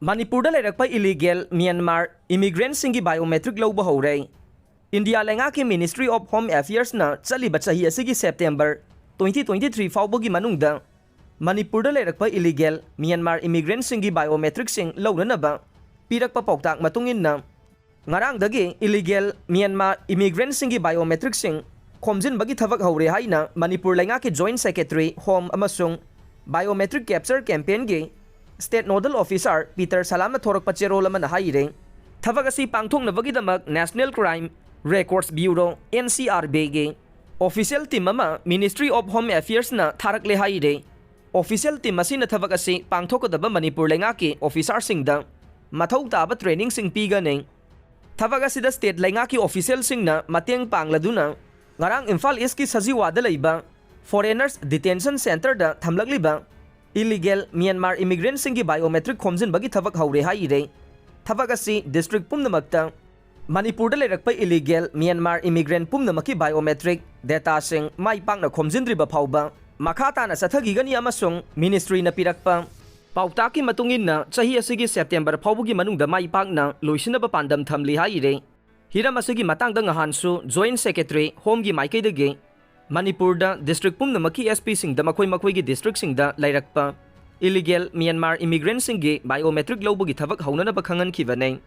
Manipur Leirakpa illegal Myanmar immigrant Singi biometric Louba Houre. India Lengaki Ministry of Home Affairs na chaliba chahi asigi September 2023 faubogi manungda Manipur Leirakpa illegal Myanmar immigrant Singi biometric sing launanaba pirakpa pauktak matungin na ngarangdagi illegal Myanmar immigrant Singi biometric sing khomjin bagi thabak Houre haina Manipur Lengaki Joint Secretary Home amasung Biometric Capture Campaign gi State Nodal Officer Peter Salama Thorak Pachero Laman Haire Thavagasi Pangthong Navagidamag National Crime Records Bureau NCRB Official Team Mama Ministry of Home Affairs na Tharakle Haire Official Team Masina Thavagasi Pangthokadaba Manipur Lengaki Officer Singda Mathau Taba Training Sing Piganing Thavagasi da State Lengaki Official Sing na Matiang Pangladuna Ngarang Imphal East ki Sajiwada Laiba Foreigners Detention Center da Thamlagliba Illegal Myanmar immigrant Singi biometric khomjin bagi thabak Houre haire thabak asi district pumnamakta Manipur Leirakpa illegal Myanmar immigrant pumnamaki biometric data sing mai pangna khomjindriba phauba makhata na sathagigani amasung ministry na pirakpa pautaki matungin na chahi asigi September phaubugi manungda mai pangna loisinaba pandam thamli haire hiram asigi matangda ngahansu Joint Secretary Home gi maikaidagi Manipur da district pumnamaki SP sing da makoi gi district sing da Leirakpa illegal Myanmar immigrant sing gi biometric lawbugi thabak haunana bakhangan khibane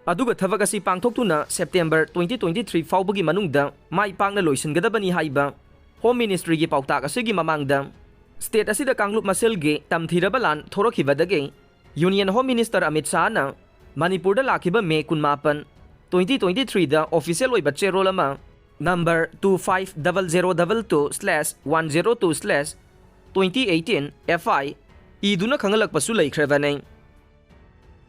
aduga thabak asi pangthoktuna September 2023 faubugi manungda mai pangna loisingadabani haiba Home Ministry gi pautak asigi mamangda state asida kanglup masel gi tamthirabalan thorokhibadagi Union Home Minister Amit Shah na Manipur da lakhiba May 18 2023 da official oiba cherolama Number 250022/102/2018 FI iduna khangalak pasu laikhrabane